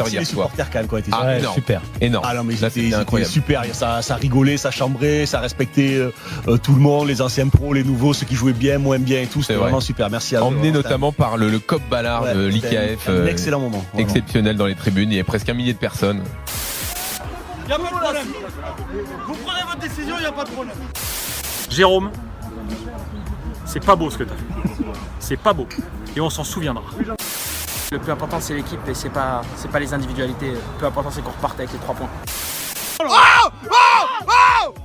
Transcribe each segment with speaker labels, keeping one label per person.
Speaker 1: Merci
Speaker 2: hier
Speaker 1: les
Speaker 2: soir.
Speaker 1: supporters quand même qui ont été
Speaker 2: Énorme.
Speaker 3: super.
Speaker 2: Énorme.
Speaker 1: Ah non mais
Speaker 2: Là,
Speaker 1: c'était
Speaker 2: incroyable.
Speaker 1: super, ça rigolait, ça chambrait, ça respectait tout le monde, les anciens pros, les nouveaux, ceux qui jouaient bien, moins bien et tout, c'était
Speaker 2: C'est vrai.
Speaker 1: vraiment super, merci à eux.
Speaker 2: Emmené
Speaker 1: Vraiment,
Speaker 2: notamment par le COP Ballard
Speaker 1: c'était-
Speaker 2: de
Speaker 1: c'était
Speaker 2: l'IKF.
Speaker 1: un excellent moment. vraiment.
Speaker 2: Exceptionnel dans les tribunes, il y avait presque 1 millier de personnes.
Speaker 4: Y a pas de problème. Vous prenez votre décision, y a pas de problème. Jérôme, c'est pas beau ce que t'as fait. C'est pas beau. Et on s'en souviendra.
Speaker 5: Le plus important c'est l'équipe et c'est pas les individualités. Le plus important c'est qu'on reparte avec les 3 points.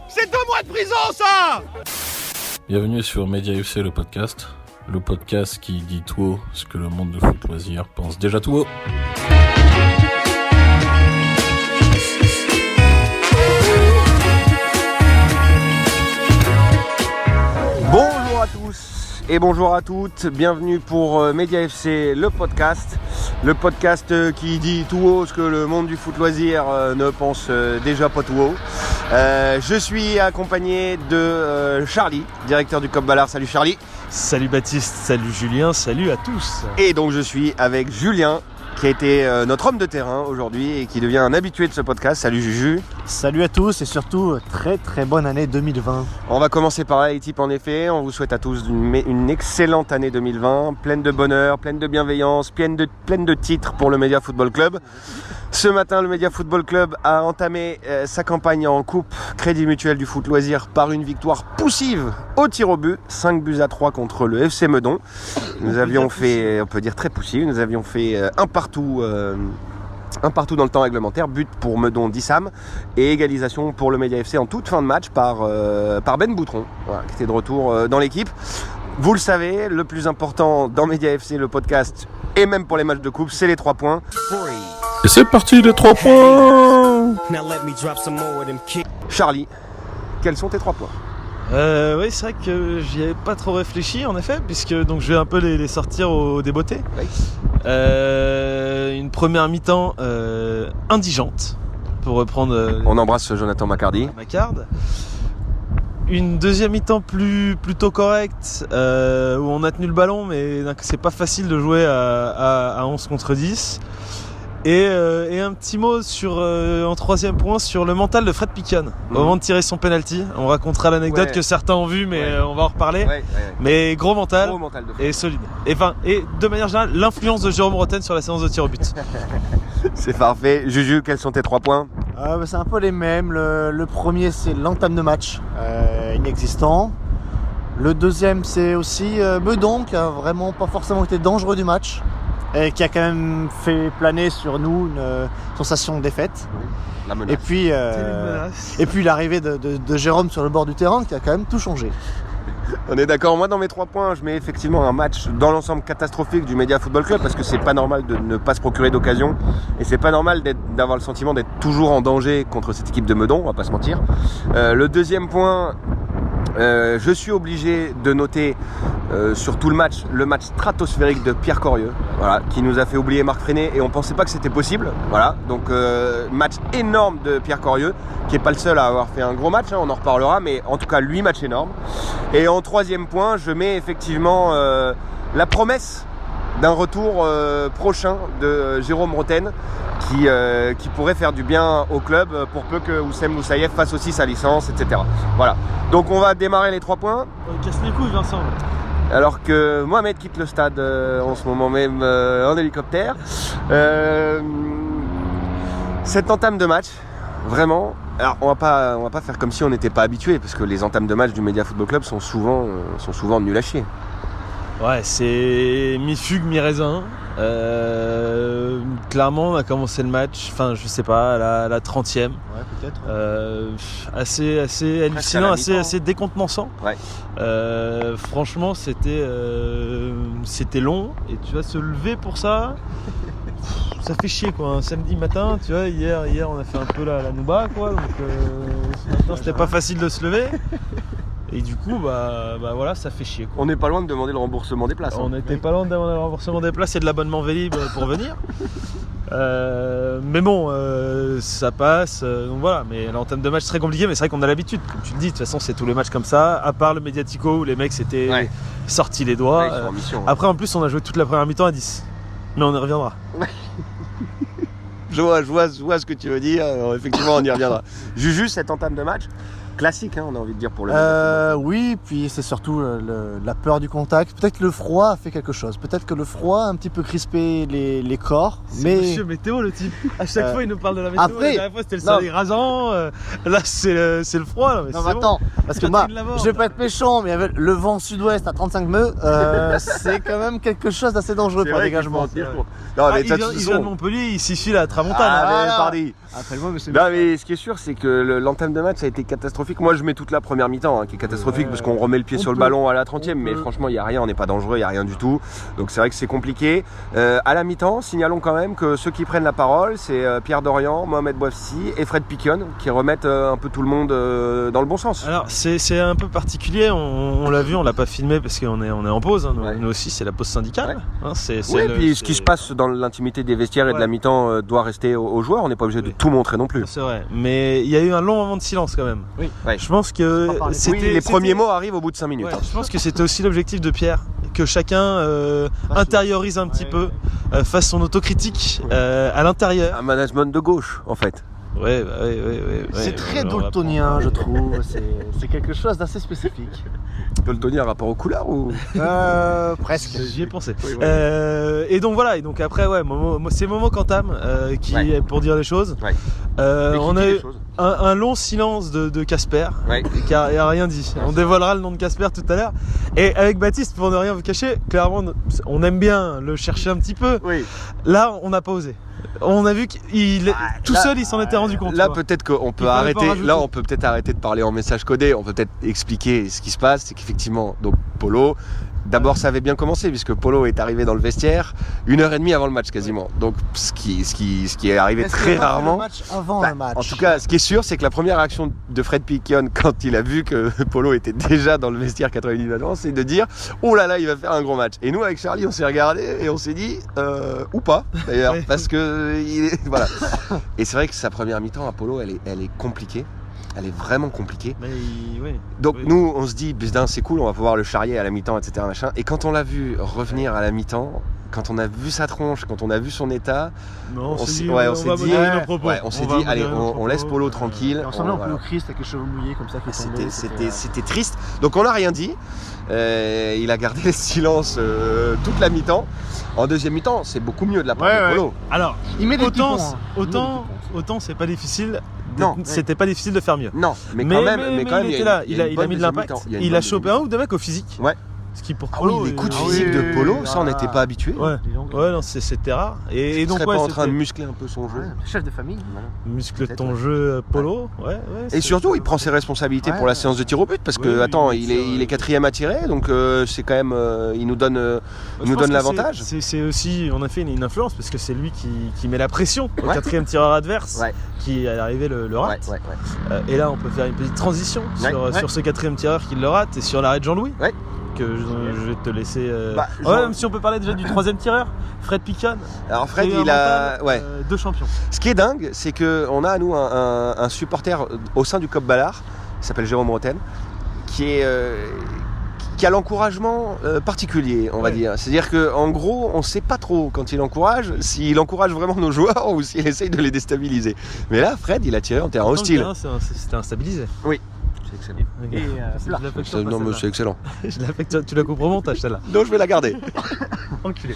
Speaker 4: C'est 2 mois de prison ça.
Speaker 6: Bienvenue sur Media FC le podcast qui dit tout haut ce que le monde de foot loisir pense déjà tout haut.
Speaker 7: Bonjour à tous et bonjour à toutes, bienvenue pour Media FC le podcast qui dit tout haut ce que le monde du foot loisir ne pense déjà pas tout haut. Je suis accompagné de Charlie, directeur du COP Ballard. Salut Charlie.
Speaker 1: Salut Baptiste, salut Julien, salut à tous.
Speaker 7: Et donc je suis avec Julien qui a été notre homme de terrain aujourd'hui et qui devient un habitué de ce podcast. Salut Juju.
Speaker 3: Salut à tous et surtout très très bonne année 2020.
Speaker 7: On va commencer par là les types en effet, on vous souhaite à tous une excellente année 2020, pleine de bonheur, pleine de bienveillance, pleine de titres pour le Média Football Club. Ce matin, le Média Football Club a entamé sa campagne en Coupe Crédit Mutuel du foot loisir par une victoire poussive au tir au but, 5-3 contre le FC Meudon. Nous avions fait, on peut dire très poussive, nous avions fait un partout dans le temps réglementaire, but pour Meudon d'Issam et égalisation pour le Média FC en toute fin de match par Ben Boutron, voilà, qui était de retour dans l'équipe. Vous le savez, le plus important dans Média FC, le podcast, et même pour les matchs de coupe, c'est les 3 points.
Speaker 6: Et c'est parti les 3 points.
Speaker 7: Charlie, quels sont tes 3 points?
Speaker 8: Oui, c'est vrai que j'y avais pas trop réfléchi en effet, puisque donc je vais un peu les sortir au débeauté.
Speaker 7: Oui.
Speaker 8: Une première mi-temps indigente, pour reprendre
Speaker 7: On embrasse Jonathan Macardy.
Speaker 8: Macard. Une deuxième mi-temps plutôt correcte, où on a tenu le ballon, mais c'est pas facile de jouer à 11 contre 10. Et un petit mot en troisième point sur le mental de Fred Piquion au moment de tirer son penalty. On racontera l'anecdote que certains ont vue, mais on va en reparler. Mais gros mental
Speaker 7: Gros mental de fou.
Speaker 8: et solide. Et de manière générale, l'influence de Jérôme Roten sur la séance de tir au but.
Speaker 7: C'est parfait. Juju, quels sont tes 3 points?
Speaker 3: C'est un peu les mêmes. Le premier c'est l'entame de match inexistant. Le deuxième c'est aussi Meudon qui a vraiment pas forcément été dangereux du match. Et qui a quand même fait planer sur nous une sensation de défaite.
Speaker 7: La menace.
Speaker 3: Et puis l'arrivée de Jérôme sur le bord du terrain qui a quand même tout changé.
Speaker 7: On est d'accord. Moi, dans mes 3 points, je mets effectivement un match dans l'ensemble catastrophique du Média Football Club parce que c'est pas normal de ne pas se procurer d'occasion et c'est pas normal d'avoir le sentiment d'être toujours en danger contre cette équipe de Meudon, on va pas se mentir. Le deuxième point, je suis obligé de noter sur tout le match stratosphérique de Pierre Corieux, voilà, qui nous a fait oublier Marc Freinet et on pensait pas que c'était possible. Voilà, donc match énorme de Pierre Corieux, qui est pas le seul à avoir fait un gros match, hein, on en reparlera, mais en tout cas lui, match énorme. Et en troisième point, je mets effectivement la promesse d'un retour prochain de Jérôme Roten qui pourrait faire du bien au club pour peu que Oussem Moussaïef fasse aussi sa licence, etc. Voilà. Donc on va démarrer les 3 points.
Speaker 8: Casse les couilles, Vincent.
Speaker 7: Alors que Mohamed quitte le stade en ce moment même en hélicoptère. Cette entame de match, vraiment. Alors on va pas faire comme si on n'était pas habitué parce que les entames de match du Média Football Club sont souvent nuls à chier.
Speaker 8: Ouais, c'est mi-fugue, mi-raisin. Clairement, on a commencé le match, enfin, je sais pas, à la 30e.
Speaker 3: Ouais, peut-être.
Speaker 8: Assez hallucinant, assez décontenançant.
Speaker 7: Ouais.
Speaker 8: Franchement, c'était long. Et tu vas se lever pour ça. Ça fait chier quoi, un samedi matin, tu vois, hier on a fait un peu la nouba quoi, donc ce matin c'était pas facile de se lever. Et du coup, bah voilà, ça fait chier quoi.
Speaker 7: On n'est pas loin de demander le remboursement des places.
Speaker 8: On n'était pas loin de demander le remboursement des places et de l'abonnement Vélib pour venir. Mais bon, ça passe. Donc voilà, mais l'entame de match très compliqué, mais c'est vrai qu'on a l'habitude. Comme tu le dis, de toute façon, c'est tous les matchs comme ça. À part le Mediatico où les mecs s'étaient sortis les doigts.
Speaker 7: Ouais, ils sont en mission,
Speaker 8: Après, en plus, on a joué toute la première mi-temps à 10. Mais on y reviendra.
Speaker 7: Je vois ce que tu veux dire. Effectivement, on y reviendra. Juju, cette entame de match, classique, hein, on a envie de dire pour le
Speaker 3: Oui, puis c'est surtout la peur du contact. Peut-être que le froid a fait quelque chose. Peut-être que le froid a un petit peu crispé les corps.
Speaker 8: C'est Monsieur Météo, le type. À chaque fois, il nous parle de la météo.
Speaker 3: Après,
Speaker 8: la dernière fois, c'était le soleil rasant. Là, c'est le froid. Là, mais
Speaker 3: non,
Speaker 8: c'est
Speaker 3: mais attends, parce que moi,
Speaker 8: Catherine Lavorde.
Speaker 3: je vais pas être méchant, mais il y avait le vent sud-ouest à 35 nœuds. C'est quand même quelque chose d'assez dangereux pour un dégagement.
Speaker 7: Non, mais
Speaker 8: il vient de Montpellier, il s'y suit la tramontane.
Speaker 7: Ah, mais
Speaker 3: voilà.
Speaker 7: pardi.
Speaker 3: Appelle-moi, monsieur.
Speaker 7: Non, mais ce qui est sûr, c'est que l'entame de match a été catastrophique. Moi, je mets toute la première mi-temps qui est catastrophique parce qu'on remet le pied sur le ballon à la 30e, mais franchement, il n'y a rien, on n'est pas dangereux, il n'y a rien du tout. Donc, c'est vrai que c'est compliqué. À la mi-temps, signalons quand même que ceux qui prennent la parole, c'est Pierre Dorian, Mohamed Bouafsi et Fred Piquion qui remettent un peu tout le monde dans le bon sens.
Speaker 8: Alors, c'est un peu particulier. On l'a vu, on l'a pas filmé parce qu'on est en pause. Hein. Nous aussi, c'est la pause syndicale. Hein,
Speaker 7: Oui, puis ce qui se passe dans l'intimité des vestiaires et de la mi-temps doit rester aux joueurs. On n'est pas obligé de tout montrer non plus.
Speaker 8: C'est vrai, mais il y a eu un long moment de silence quand même.
Speaker 3: Oui.
Speaker 7: Ouais.
Speaker 8: Je pense que
Speaker 7: Les premiers mots arrivent au bout de 5 minutes.
Speaker 8: Ouais, je pense que c'était aussi l'objectif de Pierre, que chacun intériorise un petit peu, fasse son autocritique à l'intérieur.
Speaker 7: Un management de gauche, en fait.
Speaker 8: Ouais.
Speaker 3: C'est très daltonien, je trouve. C'est quelque chose d'assez spécifique.
Speaker 7: Daltonien rapport aux couleurs ou
Speaker 3: Presque.
Speaker 8: J'y ai pensé.
Speaker 7: Oui, ouais.
Speaker 8: Et donc voilà, et donc après, c'est Momo Quentam qui est pour dire les choses.
Speaker 7: Ouais.
Speaker 8: On a eu un long silence de Casper qui a rien dit. On dévoilera le nom de Casper tout à l'heure. Et avec Baptiste, pour ne rien vous cacher, clairement, on aime bien le chercher un petit peu.
Speaker 7: Oui.
Speaker 8: Là, on n'a pas osé. On a vu qu'il tout seul, il s'en était rendu compte.
Speaker 7: Là, peut-être qu'on peut arrêter. Là, on peut peut-être arrêter de parler en message codé. On peut peut-être expliquer ce qui se passe. C'est qu'effectivement, donc Polo. D'abord, ça avait bien commencé puisque Polo est arrivé dans le vestiaire 1h30 avant le match quasiment. Donc, ce qui est arrivé très rarement.
Speaker 3: Le match avant le match.
Speaker 7: En tout cas, ce qui est sûr, c'est que la première réaction de Fred Piquion quand il a vu que Polo était déjà dans le vestiaire 90 minutes avant, c'est de dire oh là là, il va faire un gros match. Et nous, avec Charlie, on s'est regardé et on s'est dit ou pas d'ailleurs, parce que voilà. Et c'est vrai que sa première mi-temps à Polo, elle est compliquée. Elle est vraiment compliquée. Donc nous, on se dit, c'est cool, on va pouvoir le charrier à la mi-temps, etc. Machin. Et quand on l'a vu revenir à la mi-temps, quand on a vu sa tronche, quand on a vu son état, on s'est dit, allez, on laisse Polo tranquille.
Speaker 3: Il ressemblait un peu au Christ avec les cheveux mouillés comme ça.
Speaker 7: C'était triste. Donc on n'a rien dit. Il a gardé le silence toute la mi-temps. En deuxième mi-temps, c'est beaucoup mieux de la part de Polo.
Speaker 8: Alors,
Speaker 3: il met des
Speaker 8: autant c'est pas difficile.
Speaker 7: Non,
Speaker 8: c'était pas difficile de faire mieux.
Speaker 7: Non, mais quand même,
Speaker 8: il était là. Il a mis de l'impact. Il a chopé un ou deux mecs au physique.
Speaker 7: Ouais.
Speaker 8: Ce qui pour
Speaker 7: Polo, les coups de physique de Polo, ça on n'était pas habitué.
Speaker 8: Ouais, non, c'était rare. Et donc,
Speaker 7: pas en train de muscler un peu son jeu.
Speaker 3: Chef de famille.
Speaker 8: Muscle ton jeu, Polo.
Speaker 7: Et surtout, il prend ses responsabilités pour la séance de tir au but parce que, il est quatrième à tirer, donc c'est quand même, il nous donne l'avantage.
Speaker 8: C'est aussi, on a fait une influence parce que c'est lui qui met la pression au quatrième tireur adverse qui à l'arrivée le rate. Et là, on peut faire une petite transition sur ce quatrième tireur qui le rate et sur l'arrêt de Jean-Louis. Que je vais te laisser. Même si on peut parler déjà du troisième tireur, Fred Piquion.
Speaker 7: Alors Fred, il a
Speaker 8: deux champions.
Speaker 7: Ce qui est dingue, c'est que on a à nous un supporter au sein du COP Ballard, qui s'appelle Jérôme Roten, qui a l'encouragement particulier, on va dire. C'est-à-dire qu'en gros, on ne sait pas trop quand il encourage, s'il encourage vraiment nos joueurs ou s'il essaye de les déstabiliser. Mais là, Fred, il a tiré en terrain hostile.
Speaker 8: C'était instabilisé.
Speaker 7: Oui.
Speaker 8: C'est excellent.
Speaker 7: Non, mais c'est excellent.
Speaker 8: Tu la coupes au montage, celle-là.
Speaker 7: Non, je vais la garder.
Speaker 8: Enculé.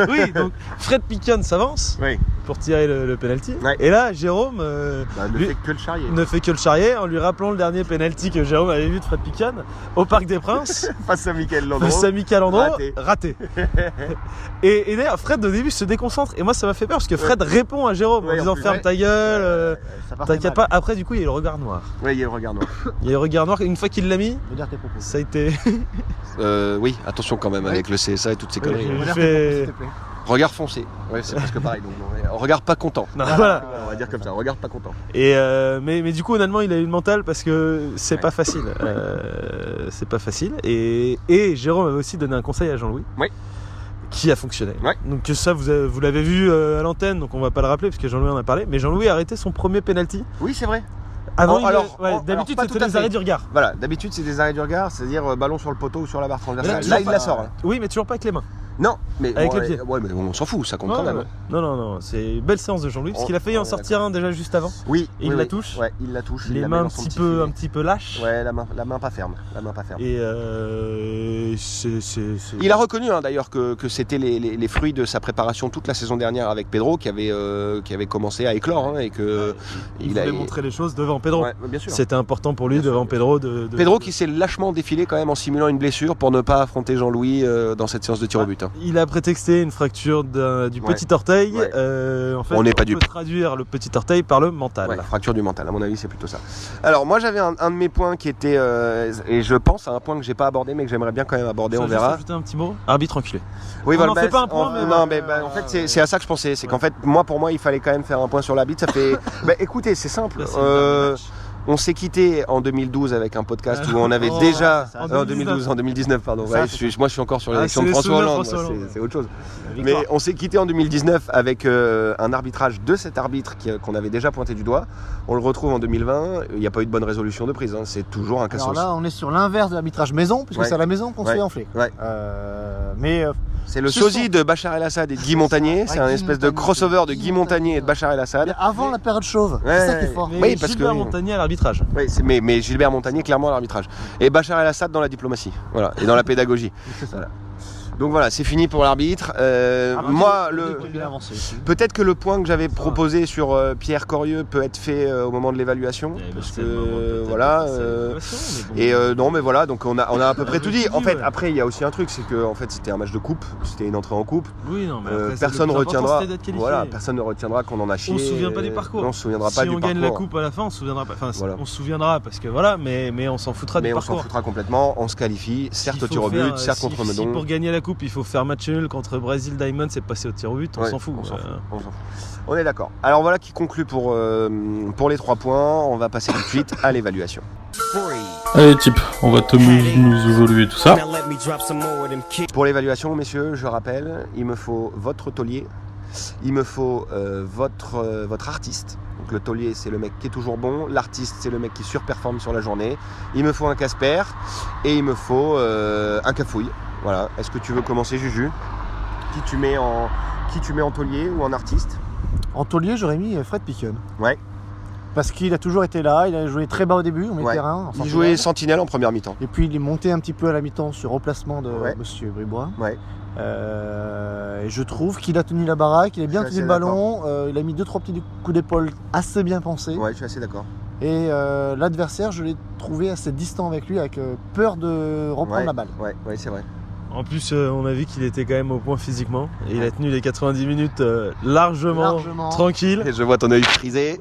Speaker 8: Oui, donc Fred Piquion s'avance pour tirer le penalty. Et là, Jérôme
Speaker 7: ne
Speaker 8: fait que le charrier en lui rappelant le dernier penalty que Jérôme avait vu de Fred Piquion au Parc des Princes.
Speaker 7: Face à Michael Landreau.
Speaker 8: Raté. Et d'ailleurs, Fred au début se déconcentre. Et moi, ça m'a fait peur parce que Fred répond à Jérôme en disant ferme ta gueule. T'inquiète pas. Après, du coup, il y a le regard noir.
Speaker 7: Oui, il y a le regard noir.
Speaker 8: Regard noir, une fois qu'il l'a mis, ça a été.
Speaker 7: Oui, attention quand même avec le CSA et toutes ces conneries. Regard foncé, c'est presque pareil. Donc, regard pas content.
Speaker 8: Voilà.
Speaker 7: On va dire comme ça, regard pas content.
Speaker 8: Et mais du coup, honnêtement, il a eu le mental parce que c'est pas facile. C'est pas facile. Et Jérôme avait aussi donné un conseil à Jean-Louis. Qui a fonctionné. Donc ça, vous l'avez vu à l'antenne, donc on va pas le rappeler parce que Jean-Louis en a parlé. Mais Jean-Louis a arrêté son premier penalty.
Speaker 7: Oui, c'est vrai.
Speaker 8: D'habitude, c'était des arrêts du regard.
Speaker 7: Voilà, d'habitude, c'est des arrêts du regard, c'est-à-dire ballon sur le poteau ou sur la barre transversale. Là, il la sort.
Speaker 8: Oui, mais toujours pas avec les mains.
Speaker 7: Non, mais
Speaker 8: Avec
Speaker 7: ouais,
Speaker 8: le pied.
Speaker 7: ouais, mais on s'en fout, ça compte quand même.
Speaker 8: Non, c'est une belle séance de Jean-Louis, parce qu'il a failli en sortir un déjà juste avant.
Speaker 7: Oui,
Speaker 8: Et il
Speaker 7: oui,
Speaker 8: la
Speaker 7: oui.
Speaker 8: touche.
Speaker 7: Ouais, il la touche. il
Speaker 8: Les
Speaker 7: la met
Speaker 8: mains
Speaker 7: dans son petit filet.
Speaker 8: un petit peu lâches.
Speaker 7: Ouais, la main pas ferme.
Speaker 8: Et
Speaker 7: Il a reconnu d'ailleurs que c'était les fruits de sa préparation toute la saison dernière avec Pedro qui avait commencé à éclore et que
Speaker 8: il voulait montrer les choses devant Pedro.
Speaker 7: Ouais, bien sûr.
Speaker 8: C'était important pour lui devant Pedro.
Speaker 7: Pedro qui s'est lâchement défilé quand même en simulant une blessure pour ne pas affronter Jean-Louis dans cette séance de tir au but.
Speaker 8: Il a prétexté une fracture du petit orteil.
Speaker 7: Ouais.
Speaker 8: En fait,
Speaker 7: On n'est pas
Speaker 8: peut
Speaker 7: dupe.
Speaker 8: traduire le petit orteil par le mental.
Speaker 7: Ouais, fracture du mental, à mon avis c'est plutôt ça. Alors moi j'avais un de mes points qui était, et je pense à un point que j'ai pas abordé mais que j'aimerais bien quand même aborder, on verra.
Speaker 8: Ajouter un petit mot. Arbitre enculé.
Speaker 7: Oui,
Speaker 8: On en fait pas un point, mais
Speaker 7: non, mais en fait c'est à ça que je pensais, c'est qu'en fait pour moi il fallait quand même faire un point sur l'arbitre, ça fait... écoutez, c'est simple.
Speaker 8: Là, c'est une dernière match.
Speaker 7: On s'est quitté en 2012 avec un podcast où on avait en 2019 pardon.
Speaker 3: Ça,
Speaker 7: Ouais, moi je suis encore sur l'élection de
Speaker 8: c'est les
Speaker 7: François
Speaker 8: souvenirs de
Speaker 7: Hollande,
Speaker 8: François Hollande.
Speaker 7: c'est autre chose. Mais on s'est quitté en 2019 avec un arbitrage de cet arbitre qu'on avait déjà pointé du doigt. On le retrouve en 2020, il n'y a pas eu de bonne résolution de prise, c'est toujours un
Speaker 3: Alors
Speaker 7: casse-sauce.
Speaker 3: là, on est sur l'inverse de l'arbitrage maison, puisque
Speaker 7: Ouais.
Speaker 3: c'est à la maison qu'on se
Speaker 7: Ouais.
Speaker 3: fait enfler.
Speaker 7: Ouais. C'est le
Speaker 3: ce
Speaker 7: sosie de Bachar El-Assad et de Guy Montagnier, c'est un
Speaker 3: Guy
Speaker 7: espèce de
Speaker 3: Montagnier,
Speaker 7: crossover de
Speaker 3: Guy
Speaker 7: Guy Montagnier et de Bachar
Speaker 3: mais
Speaker 7: El-Assad.
Speaker 3: avant la période chauve,
Speaker 7: Ouais,
Speaker 3: c'est ça qui est
Speaker 7: ouais.
Speaker 3: fort.
Speaker 8: Mais
Speaker 7: Oui, parce
Speaker 8: Gilbert
Speaker 7: que-
Speaker 8: Montagnier à l'arbitrage.
Speaker 7: Oui, mais Gilbert Montagnier clairement à l'arbitrage. Et Bachar El-Assad dans la diplomatie, voilà, et dans la pédagogie.
Speaker 3: C'est ça.
Speaker 7: Voilà. Donc voilà, c'est fini pour l'arbitre. Moi, peut-être que le point que j'avais proposé sur Pierre Corieux peut être fait au moment de l'évaluation, parce que voilà. Non, mais voilà, donc on a à peu près tout dit. En fait, après il y a aussi un truc, c'est que en fait c'était un match de coupe, c'était une entrée en coupe.
Speaker 8: Oui, non, mais après,
Speaker 7: Personne
Speaker 8: le plus important,
Speaker 7: retiendra.
Speaker 8: c'était d'être qualifié.
Speaker 7: Voilà, personne ne retiendra qu'on en a chié.
Speaker 8: On se souvient pas du parcours.
Speaker 7: Non, on se souviendra
Speaker 8: Si
Speaker 7: pas du
Speaker 8: on
Speaker 7: parcours.
Speaker 8: gagne la coupe à la fin, on se souviendra pas. Enfin,
Speaker 7: Voilà.
Speaker 8: on se souviendra parce que voilà, mais on s'en foutra
Speaker 7: Mais
Speaker 8: du
Speaker 7: on s'en
Speaker 8: parcours.
Speaker 7: foutra complètement. On se qualifie, certes au
Speaker 8: S'il
Speaker 7: tir
Speaker 8: faut
Speaker 7: au but,
Speaker 8: faire,
Speaker 7: certes contre
Speaker 8: si
Speaker 7: Meudon.
Speaker 8: pour gagner la coupe, il faut faire match nul contre Brésil Diamond, c'est passé au tir au but, on
Speaker 7: Ouais,
Speaker 8: s'en fout.
Speaker 7: on s'en fout. On est d'accord. Alors voilà qui conclut pour les 3 points. On va passer tout de suite à l'évaluation.
Speaker 6: Allez, type, on va te nous évoluer tout ça.
Speaker 7: Pour l'évaluation, messieurs, je rappelle, il me faut votre taulier, il me faut votre artiste. Donc le taulier, c'est le mec qui est toujours bon, l'artiste, c'est le mec qui surperforme sur la journée. Il me faut un Casper et il me faut un Cafouille. Voilà. Est-ce que tu veux commencer, Juju ? Qui tu mets en taulier ou en artiste ?
Speaker 3: En taulier, j'aurais mis Fred Piquion.
Speaker 7: Ouais.
Speaker 3: Parce qu'il a toujours été là, il a joué très bas au début, au milieu de terrain.
Speaker 7: Il jouait sentinelle en première mi-temps.
Speaker 3: Et puis il est monté un petit peu à la mi-temps sur replacement de Monsieur Bribois.
Speaker 7: Ouais.
Speaker 3: Et je trouve qu'il a tenu la baraque, il a bien
Speaker 7: Je suis
Speaker 3: tenu le
Speaker 7: assez
Speaker 3: ballon, il a mis 2-3 petits coups d'épaule assez bien pensés.
Speaker 7: Ouais, je suis assez d'accord.
Speaker 3: Et l'adversaire, je l'ai trouvé assez distant avec lui, avec peur de reprendre la balle.
Speaker 7: Ouais, c'est vrai.
Speaker 8: En plus, on a vu qu'il était quand même au point physiquement. Et il a tenu les 90 minutes largement tranquille.
Speaker 7: Et je vois ton œil frisé.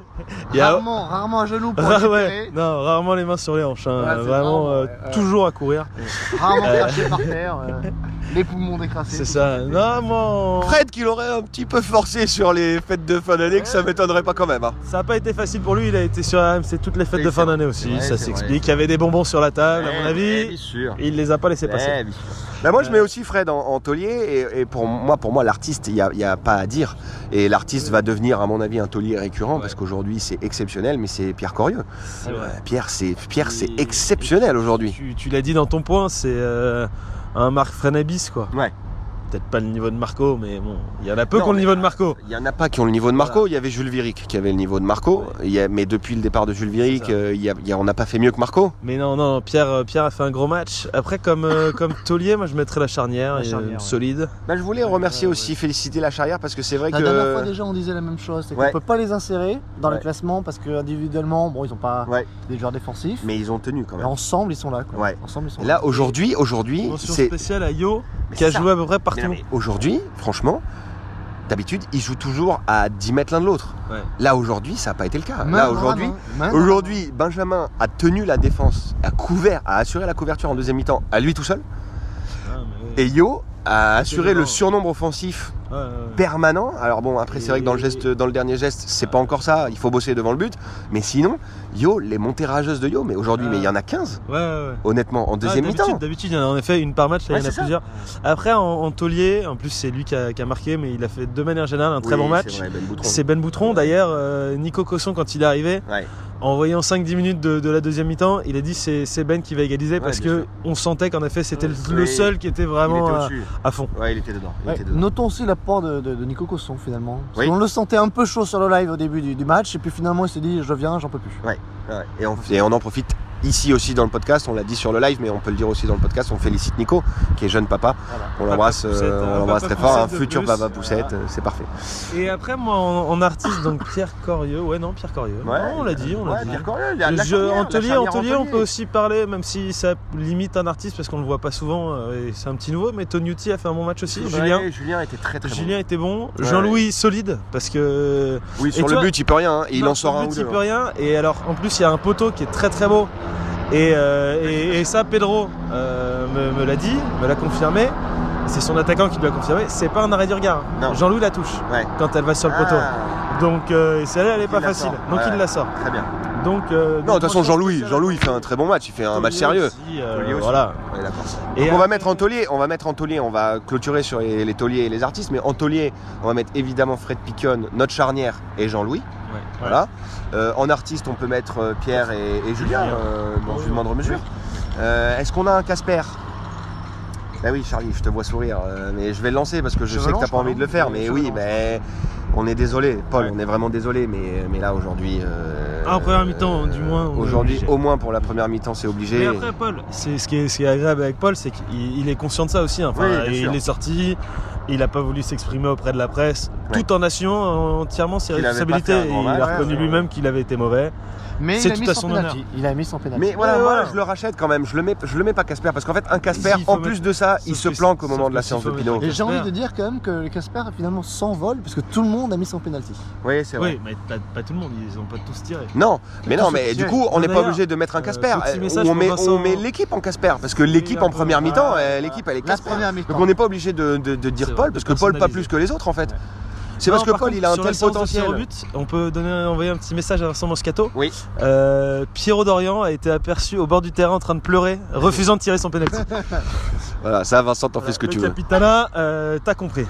Speaker 3: Rarement à genoux pour récupérer.
Speaker 8: Non, rarement les mains sur les hanches. Hein.
Speaker 3: Ouais,
Speaker 8: vraiment, toujours à courir.
Speaker 3: Rarement craché par terre. Les poumons décrassés.
Speaker 8: C'est ça. Non, mon...
Speaker 7: Fred qui l'aurait un petit peu forcé sur les fêtes de fin d'année, que ça m'étonnerait pas quand même. Hein.
Speaker 8: Ça n'a pas été facile pour lui, il a été sur AMC toutes les fêtes de fin d'année aussi,
Speaker 7: vrai,
Speaker 8: ça
Speaker 7: c'est
Speaker 8: s'explique. Il y avait des bonbons sur la table, à mon avis,
Speaker 7: bien sûr.
Speaker 8: et il les a pas laissés passer.
Speaker 7: Bah moi je mets aussi Fred en taulier et pour moi l'artiste, il n'y a pas à dire. Et l'artiste va devenir à mon avis un taulier récurrent parce qu'aujourd'hui c'est exceptionnel, mais c'est Pierre Corieux. Pierre c'est exceptionnel aujourd'hui.
Speaker 8: Tu l'as dit dans ton point, c'est un Marc Frenabis quoi.
Speaker 7: Ouais.
Speaker 8: Peut-être pas le niveau de Marco, mais bon, il y en a peu qui ont le niveau de Marco.
Speaker 7: Il y n'y en a pas qui ont le niveau de Marco, il y avait Jules Viric qui avait le niveau de Marco, mais depuis le départ de Jules Viric, on n'a pas fait mieux que Marco.
Speaker 8: Mais non, Pierre a fait un gros match. Après, comme taulier, moi je mettrais la charnière, solide.
Speaker 7: Bah, je voulais remercier aussi, féliciter la charrière parce que c'est vrai
Speaker 3: La
Speaker 7: que...
Speaker 3: dernière fois déjà on disait la même chose, c'est qu'on ne peut pas les insérer dans le classement parce qu'individuellement, bon, ils n'ont pas des joueurs défensifs.
Speaker 7: Mais ils ont tenu quand même.
Speaker 3: Mais ensemble ils sont là. Quoi.
Speaker 7: Ouais.
Speaker 3: Ensemble, ils sont
Speaker 7: là aujourd'hui,
Speaker 8: mention
Speaker 7: c'est...
Speaker 8: spéciale à Yo qui a joué à peu près partout.
Speaker 7: Mais aujourd'hui, franchement, d'habitude, ils jouent toujours à 10 mètres l'un de l'autre. Ouais. Là, aujourd'hui, ça n'a pas été le cas. Là, aujourd'hui, Benjamin a tenu la défense, a assuré la couverture en deuxième mi-temps à lui tout seul. Et Yo a assuré le surnombre offensif permanent. Alors bon, après, c'est vrai que dans le dernier geste, c'est pas encore ça. Il faut bosser devant le but. Mais sinon, Yo, les montées rageuses de Yo, mais aujourd'hui, mais il y en a 15,
Speaker 8: Ouais.
Speaker 7: honnêtement, en deuxième mi-temps.
Speaker 8: D'habitude, il y en a en effet une par match, là,
Speaker 7: Ouais,
Speaker 8: il y en a
Speaker 7: c'est ça.
Speaker 8: plusieurs. Après, en taulier, en plus, c'est lui qui a marqué, mais il a fait de manière générale un très bon match.
Speaker 7: C'est vrai, Ben Boutron.
Speaker 8: C'est Ben Boutron. D'ailleurs, Nico Cosson, quand il est arrivé,
Speaker 7: Ouais.
Speaker 8: en voyant 5-10 minutes de la deuxième mi-temps, il a dit c'est Ben qui va égaliser parce
Speaker 7: bien
Speaker 8: que
Speaker 7: sûr.
Speaker 8: on sentait qu'en effet c'était le
Speaker 7: Oui.
Speaker 8: seul qui était
Speaker 7: Il
Speaker 8: vraiment
Speaker 7: était au-dessus.
Speaker 8: à fond.
Speaker 7: Ouais, il était dedans. Il
Speaker 3: Ouais,
Speaker 7: était dedans.
Speaker 3: notons aussi l'apport de Nico Cosson finalement. Parce
Speaker 7: Oui.
Speaker 3: qu'on le sentait un peu chaud sur le live au début du match et puis finalement il s'est dit je viens, j'en peux plus.
Speaker 7: Ouais. Et on en profite ici aussi dans le podcast, on l'a dit sur le live, mais on peut le dire aussi dans le podcast, on félicite Nico, qui est jeune papa.
Speaker 3: Voilà.
Speaker 7: On l'embrasse,
Speaker 8: Papa
Speaker 7: très fort, un
Speaker 8: Poussette de
Speaker 7: futur
Speaker 8: plus.
Speaker 7: papa poussette, c'est parfait.
Speaker 8: Et après, moi en artiste, donc Pierre Corieux. Pierre Corieux.
Speaker 7: Ouais.
Speaker 8: Non, on l'a dit.
Speaker 7: Pierre Corieux, il y a la
Speaker 8: Je,
Speaker 7: charnière,
Speaker 8: en taulier, on peut aussi parler, même si ça limite un artiste parce qu'on le voit pas souvent, et c'est un petit nouveau, mais Toniutti a fait un bon match aussi.
Speaker 7: Julien était très très
Speaker 8: Julien
Speaker 7: bon.
Speaker 8: était bon.
Speaker 7: Ouais.
Speaker 8: Jean-Louis solide parce que
Speaker 7: Oui, sur
Speaker 8: Et
Speaker 7: le
Speaker 8: toi-
Speaker 7: but, il peut rien, hein, et il
Speaker 8: non,
Speaker 7: en sort
Speaker 8: sur
Speaker 7: un
Speaker 8: le
Speaker 7: ou
Speaker 8: but,
Speaker 7: deux.
Speaker 8: il peut rien. Et alors, en plus, il y a un poteau qui est très très beau. Et ça, Pedro me l'a dit, me l'a confirmé. C'est son attaquant qui lui a confirmé. C'est pas un arrêt du regard.
Speaker 7: Non.
Speaker 8: Jean-Louis la touche
Speaker 7: Ouais.
Speaker 8: quand elle va sur le poteau.
Speaker 7: Ah,
Speaker 8: Donc celle-là, elle est pas
Speaker 7: la
Speaker 8: facile.
Speaker 7: sort.
Speaker 8: Donc
Speaker 7: Ouais.
Speaker 8: il la sort.
Speaker 7: très bien.
Speaker 8: Donc
Speaker 7: Non, de toute façon,
Speaker 8: moi,
Speaker 7: Jean-Louis fait un très bon match, il fait un match sérieux.
Speaker 8: Taulier
Speaker 7: aussi.
Speaker 8: voilà.
Speaker 7: Ouais, d'accord.
Speaker 8: Et
Speaker 7: Donc on va mettre en taulier, on va clôturer sur les tauliers et les artistes, mais en taulier, on va mettre évidemment Fred Picon, notre charnière, et Jean-Louis.
Speaker 8: Ouais.
Speaker 7: Voilà. En artiste, on peut mettre Pierre et Julien, dans une moindre mesure. Est-ce qu'on a un Casper? Bah oui, Charlie, je te vois sourire, mais je vais le lancer parce que je sais que t'as pas envie de le faire, mais oui, mais on est désolé, Paul, on est vraiment désolé, mais là aujourd'hui.
Speaker 8: En première mi-temps, du moins. on est
Speaker 7: Aujourd'hui,
Speaker 8: obligé.
Speaker 7: au moins pour la première mi-temps, c'est obligé.
Speaker 8: Mais après, Paul, ce qui est agréable avec Paul, c'est qu'il est conscient de ça aussi. Enfin,
Speaker 7: Oui, bien sûr.
Speaker 8: il est sorti, il n'a pas voulu s'exprimer auprès de la presse,
Speaker 7: Ouais.
Speaker 8: tout en assumant entièrement ses
Speaker 7: Qu'il avait pas
Speaker 8: responsabilités.
Speaker 7: fait un grand
Speaker 8: Il a
Speaker 7: match,
Speaker 8: reconnu
Speaker 7: ouais.
Speaker 8: lui-même qu'il avait été mauvais.
Speaker 3: Mais
Speaker 8: C'est
Speaker 3: il a
Speaker 8: tout
Speaker 3: mis
Speaker 8: à
Speaker 3: son
Speaker 8: son
Speaker 3: penalty.
Speaker 8: honneur.
Speaker 3: Il a mis son penalty.
Speaker 7: Mais voilà,
Speaker 8: Ouais,
Speaker 7: moi
Speaker 8: voilà.
Speaker 7: je le rachète quand même, je le mets pas Casper parce qu'en fait un Casper,
Speaker 8: Si, il faut
Speaker 7: en plus
Speaker 8: mettre-
Speaker 7: de ça, il
Speaker 8: sauf
Speaker 7: se
Speaker 8: que-
Speaker 7: planque au
Speaker 8: sauf
Speaker 7: moment de la
Speaker 8: que
Speaker 7: séance
Speaker 8: s'il
Speaker 7: de
Speaker 8: faut
Speaker 7: Pinot.
Speaker 8: mettre
Speaker 3: Et j'ai envie
Speaker 8: Casper.
Speaker 3: de dire quand même que le Casper finalement s'envole parce que tout le monde a mis son penalty.
Speaker 7: Oui, c'est vrai.
Speaker 8: Oui, mais pas tout le monde, ils n'ont pas tous tiré.
Speaker 7: Non, mais non,
Speaker 3: tous
Speaker 7: mais
Speaker 3: se
Speaker 7: du
Speaker 3: tirer.
Speaker 7: coup, on n'est pas
Speaker 8: D'ailleurs,
Speaker 7: obligé de mettre un Casper.
Speaker 8: petit message
Speaker 7: On
Speaker 8: pour
Speaker 7: met,
Speaker 8: Vincent.
Speaker 7: on met l'équipe en Casper parce que l'équipe en première mi-temps, l'équipe elle est
Speaker 3: La
Speaker 7: Casper.
Speaker 3: première mi-temps.
Speaker 7: Donc on n'est pas obligé de dire
Speaker 8: C'est
Speaker 7: Paul
Speaker 8: vrai,
Speaker 7: parce
Speaker 8: de
Speaker 7: que Paul pas
Speaker 8: personnaliser.
Speaker 7: plus que les autres en fait. C'est
Speaker 8: Non,
Speaker 7: parce que
Speaker 8: par
Speaker 7: Paul
Speaker 8: contre,
Speaker 7: il a un
Speaker 8: sur la
Speaker 7: tel
Speaker 8: séance de
Speaker 7: potentiel.
Speaker 8: tir au but, on peut envoyer un petit message à Vincent Moscato.
Speaker 7: Oui.
Speaker 8: Pierrot Dorian a été aperçu au bord du terrain en train de pleurer, refusant de tirer son penalty.
Speaker 7: Voilà, ça Vincent, t'en fais ce que tu veux.
Speaker 8: Capitana, t'as compris.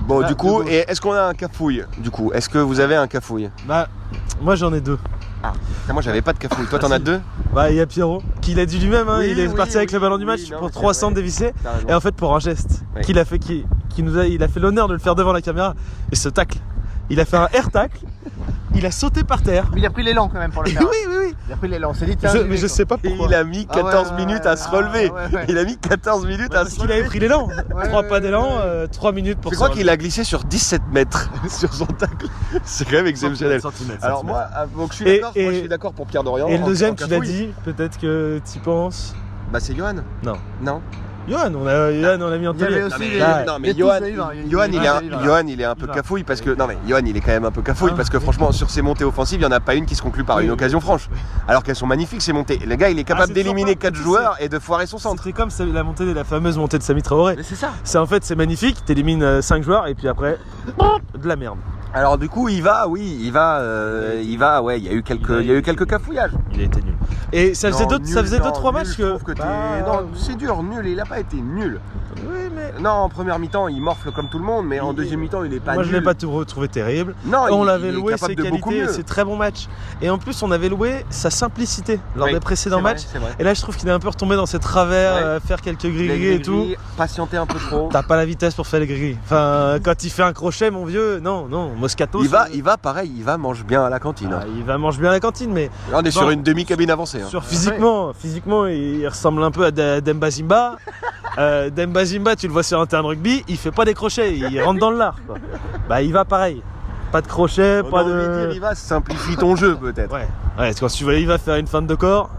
Speaker 7: Bon, du coup,
Speaker 3: de gauche.
Speaker 7: et est-ce qu'on a un cafouille du coup? Est-ce que vous avez un cafouille?
Speaker 8: Bah, moi j'en ai deux.
Speaker 7: Putain, moi j'avais pas de cafouille. Toi t'en as deux?
Speaker 8: Bah, il y a Pierrot, qui l'a dit lui-même, hein,
Speaker 7: Oui,
Speaker 8: il est
Speaker 7: oui,
Speaker 8: parti avec
Speaker 7: oui,
Speaker 8: le ballon du
Speaker 7: oui,
Speaker 8: match
Speaker 7: non,
Speaker 8: pour
Speaker 7: mais c'est
Speaker 8: 300
Speaker 7: vrai.
Speaker 8: dévissés.
Speaker 7: T'as raison.
Speaker 8: Et en fait, pour un geste
Speaker 7: Ouais.
Speaker 8: qu'il a fait, il a fait l'honneur de le faire devant la caméra. Et ce tacle, il a fait un air tacle, il a sauté par terre.
Speaker 3: Mais il a pris l'élan quand même pour le
Speaker 8: Oui,
Speaker 3: faire.
Speaker 8: oui.
Speaker 3: Il a pris l'élan. On s'est dit tiens, j'y
Speaker 8: Mais
Speaker 3: vais,
Speaker 8: je
Speaker 3: quoi.
Speaker 8: sais pas
Speaker 7: Et
Speaker 8: pourquoi.
Speaker 7: il a mis 14 minutes à se relever. Il a mis 14 minutes à
Speaker 8: Parce
Speaker 7: se
Speaker 8: qu'il avait
Speaker 7: relever.
Speaker 8: pris l'élan. 3 pas d'élan,
Speaker 3: ouais.
Speaker 8: 3 minutes pour
Speaker 7: Je crois qu'il a glissé sur 17 mètres sur son tacle. C'est quand même exceptionnel. Alors moi, donc je suis
Speaker 8: Et-
Speaker 7: d'accord. Moi,
Speaker 8: et-
Speaker 7: je suis d'accord pour Pierre Dorian.
Speaker 8: Et le
Speaker 7: en-
Speaker 8: deuxième,
Speaker 7: en
Speaker 8: tu l'as
Speaker 7: cafouille.
Speaker 8: dit, peut-être que tu penses.
Speaker 7: Bah c'est Johan.
Speaker 8: Non.
Speaker 7: Non.
Speaker 8: Johan, on l'a mis en
Speaker 3: Il y avait
Speaker 8: télé.
Speaker 3: aussi
Speaker 7: mais-
Speaker 3: les-
Speaker 7: non, mais
Speaker 3: les
Speaker 7: Johan,
Speaker 3: tous, Johan,
Speaker 7: Johan, il est un,
Speaker 3: il va.
Speaker 7: Johan, il est un peu
Speaker 8: Il va.
Speaker 7: cafouille parce que non mais Johan, il est quand même un peu cafouille
Speaker 8: Ah.
Speaker 7: parce que franchement, sur ses montées offensives, il y en a pas une qui se conclut par
Speaker 8: Oui,
Speaker 7: une
Speaker 8: oui.
Speaker 7: occasion franche. Alors qu'elles sont magnifiques ces montées. Le gars, il est capable
Speaker 8: c'est
Speaker 7: d'éliminer
Speaker 8: toujours
Speaker 7: 4
Speaker 8: pas-
Speaker 7: joueurs et de foirer son centre.
Speaker 8: C'était comme la fameuse montée de Sami Traoré.
Speaker 7: Mais c'est ça.
Speaker 8: C'est en fait, c'est magnifique, t'élimines 5 joueurs et puis après, de la merde.
Speaker 7: Alors du coup, il va, ouais, il y a eu quelques cafouillages.
Speaker 8: Il a été nul. Et ça faisait
Speaker 7: Non,
Speaker 8: 2-3 matchs
Speaker 7: je
Speaker 8: que.
Speaker 7: trouve que t'es-
Speaker 8: Bah,
Speaker 7: Non, c'est dur, nul. Il a pas été nul.
Speaker 8: Oui, mais.
Speaker 7: Non, en première mi-temps, il morfle comme tout le monde, mais en deuxième mi-temps, il est pas
Speaker 8: Moi,
Speaker 7: nul.
Speaker 8: je l'ai pas trouvé terrible.
Speaker 7: Non,
Speaker 8: On
Speaker 7: il
Speaker 8: l'avait
Speaker 7: est
Speaker 8: loué
Speaker 7: capable
Speaker 8: ses
Speaker 7: de beaucoup
Speaker 8: qualités,
Speaker 7: mieux.
Speaker 8: ses très bons matchs. Et en plus, on avait loué sa simplicité lors
Speaker 7: Oui,
Speaker 8: des précédents
Speaker 7: c'est vrai,
Speaker 8: matchs.
Speaker 7: c'est vrai.
Speaker 8: Et là, je trouve qu'il est un peu retombé dans ses travers,
Speaker 7: Ouais.
Speaker 8: faire quelques
Speaker 7: Les
Speaker 8: gris-gris et tout.
Speaker 7: gris-gris, patienter un peu trop.
Speaker 8: T'as pas la vitesse pour faire les gris. Enfin, quand il fait un crochet, mon vieux, non, Moscato.
Speaker 7: Il va pareil, il va mange bien à la cantine.
Speaker 8: Ah, il va manger bien à la cantine, mais
Speaker 7: Là, on est sur
Speaker 8: Bon.
Speaker 7: une demi-cabine avancée. Hein.
Speaker 8: sur physiquement, il ressemble un peu à Demba Zimba. Demba Zimba, tu le vois sur un terrain de rugby, il fait pas des crochets, il rentre dans le lard. Quoi. Bah, il va pareil. Pas de crochet,
Speaker 7: On
Speaker 8: pas
Speaker 7: a envie de
Speaker 8: de.
Speaker 7: dire, il va simplifie ton jeu peut-être.
Speaker 8: Ouais, quand tu vois, il va faire une feinte de corps.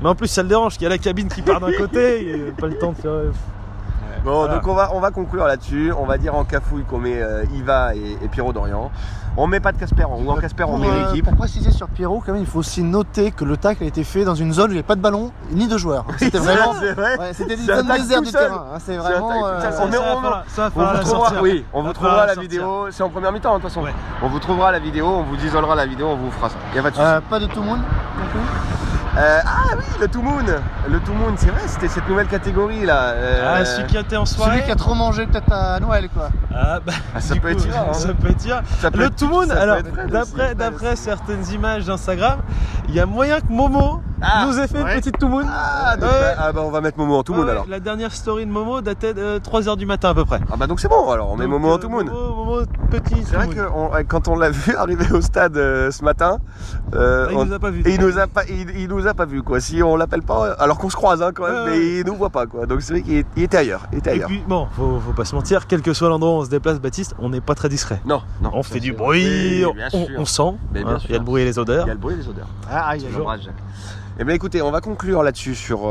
Speaker 8: Mais en plus, ça le dérange, qu'il y a la cabine qui part d'un côté, il a pas le temps de faire.
Speaker 7: Bon,
Speaker 8: Voilà.
Speaker 7: donc on va conclure là-dessus. On va dire en cafouille qu'on met Iva et Pierrot Dorian. On met pas de Casper, ou en Casper on met l'équipe.
Speaker 3: Pour préciser sur Pierrot, quand même, il faut aussi noter que le tacle a été fait dans une zone où il n'y avait pas de ballon ni de joueurs. C'était vraiment.
Speaker 7: C'est vrai.
Speaker 3: Ouais, c'était une
Speaker 7: C'est un
Speaker 3: zone
Speaker 7: tacle
Speaker 3: déserte
Speaker 7: tout
Speaker 3: du
Speaker 7: seul.
Speaker 3: terrain. C'est vraiment.
Speaker 7: Ça va
Speaker 8: Ça va
Speaker 7: On
Speaker 8: falloir
Speaker 7: vous
Speaker 8: la
Speaker 7: trouvera,
Speaker 8: sortir.
Speaker 7: oui, on vous
Speaker 8: Va
Speaker 7: trouvera
Speaker 8: falloir
Speaker 7: la
Speaker 8: la
Speaker 7: vidéo. C'est en première mi-temps, de toute façon.
Speaker 8: Ouais.
Speaker 7: On vous trouvera la vidéo, on vous isolera la vidéo, on vous fera ça. Y a pas de souci.
Speaker 3: Pas de tout le monde non plus.
Speaker 7: Ah oui, le Two Moon. Le Two Moon, c'est vrai, c'était cette nouvelle catégorie là.
Speaker 8: Ah, celui qui était en soirée.
Speaker 3: Celui qui a trop mangé peut-être à Noël, quoi.
Speaker 8: Ah, bah,
Speaker 7: ça
Speaker 8: du
Speaker 7: peut
Speaker 8: coup,
Speaker 7: être Iva, hein.
Speaker 8: Ça peut être Iva.
Speaker 7: Ça peut
Speaker 8: Le
Speaker 7: être-
Speaker 8: Two Moon,
Speaker 7: ça peut
Speaker 8: alors
Speaker 7: être Fred
Speaker 8: d'après certaines images d'Instagram, il y a moyen que Momo
Speaker 7: Ah,
Speaker 8: nous ait fait
Speaker 3: ouais.
Speaker 8: une petite Two Moon.
Speaker 7: Ah, donc,
Speaker 8: Ouais.
Speaker 7: bah on va mettre Momo en Two Moon
Speaker 8: Ouais,
Speaker 7: alors.
Speaker 8: La dernière story de Momo datait de 3h du matin à peu près.
Speaker 7: Ah bah donc c'est bon alors, on met
Speaker 8: Donc,
Speaker 7: Momo en Two Moon.
Speaker 8: Momo, petit.
Speaker 7: C'est vrai
Speaker 8: Two
Speaker 7: que
Speaker 8: Moon.
Speaker 7: quand on l'a vu arriver au stade ce matin,
Speaker 8: Il nous a pas vu.
Speaker 7: et il nous a pas vu quoi. Si on l'appelle pas, alors qu'on se croise hein, quand même,
Speaker 8: Ouais,
Speaker 7: mais
Speaker 8: ouais.
Speaker 7: il nous voit pas quoi. Donc c'est vrai qu'il était ailleurs.
Speaker 8: Et puis bon, faut pas se mentir, quel que soit l'endroit où on se déplace, Baptiste, on n'est pas très discret.
Speaker 7: Non, non.
Speaker 8: On fait du
Speaker 7: Oui,
Speaker 8: bruit,
Speaker 7: bien
Speaker 8: on
Speaker 7: sûr.
Speaker 8: sent,
Speaker 7: Mais bien
Speaker 8: hein, il y
Speaker 7: sûr.
Speaker 8: a le bruit et les odeurs.
Speaker 7: Il y a le bruit et les odeurs.
Speaker 3: Ah, il y a
Speaker 7: Je
Speaker 3: toujours.
Speaker 7: l'embrasse, Jacques. Eh bien écoutez, on va conclure là-dessus sur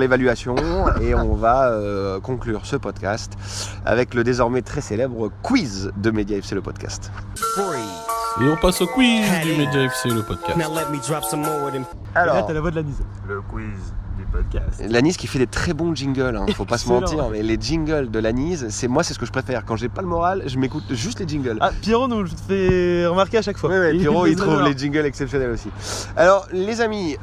Speaker 7: l'évaluation et on va conclure ce podcast avec le désormais très célèbre quiz de Media FC le podcast.
Speaker 6: Et on passe au quiz du Media FC, le podcast.
Speaker 8: Et là,
Speaker 7: Alors,
Speaker 8: t'as la voix de la mise.
Speaker 7: le quiz du podcast. L'anis qui fait des très bons jingles, hein, faut pas se
Speaker 8: Excellent.
Speaker 7: mentir, mais les jingles de l'Anis, c'est ce que je préfère. Quand j'ai pas le moral, je m'écoute juste les jingles.
Speaker 8: Ah, Pierrot nous le fait remarquer à chaque fois.
Speaker 7: Oui, Pierrot, il trouve
Speaker 8: adore.
Speaker 7: les jingles exceptionnels aussi. Alors, les amis,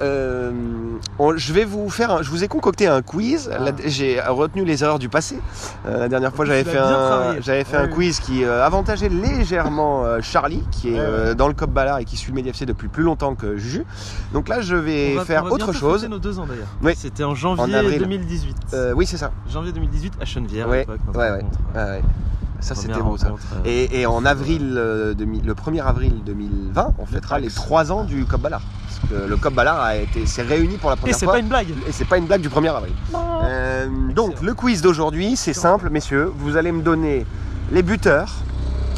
Speaker 7: je vous ai concocté un quiz. Là, j'ai retenu les erreurs du passé. La dernière fois,
Speaker 8: Tu
Speaker 7: j'avais
Speaker 8: l'as
Speaker 7: fait
Speaker 8: bien travaillé.
Speaker 7: un
Speaker 8: Ouais.
Speaker 7: quiz qui avantageait légèrement Charlie, qui est dans le Cop Ballard et qui suit le Media FC depuis plus longtemps que Juju. Donc là, je vais faire autre
Speaker 8: bientôt
Speaker 7: chose.
Speaker 8: fêter nos 2 ans d'ailleurs.
Speaker 7: Oui.
Speaker 8: C'était en janvier
Speaker 7: En avril.
Speaker 8: 2018.
Speaker 7: Oui, c'est ça.
Speaker 8: Janvier 2018 à Chenevière.
Speaker 7: Ouais,
Speaker 8: à l'époque, notre
Speaker 7: ouais.
Speaker 8: rencontre.
Speaker 7: Ouais. Ça, c'était
Speaker 8: Première
Speaker 7: beau ça.
Speaker 8: rencontre,
Speaker 7: Et en avril, le 1er avril 2020, on fêtera les 3 ans du Cop Ballard. Parce que le Cop Ballard s'est réuni pour la
Speaker 8: Et
Speaker 7: première
Speaker 8: c'est
Speaker 7: fois.
Speaker 8: pas une blague.
Speaker 7: Et c'est pas une blague du 1er avril. Donc le quiz d'aujourd'hui, c'est simple, messieurs. Vous allez me donner les buteurs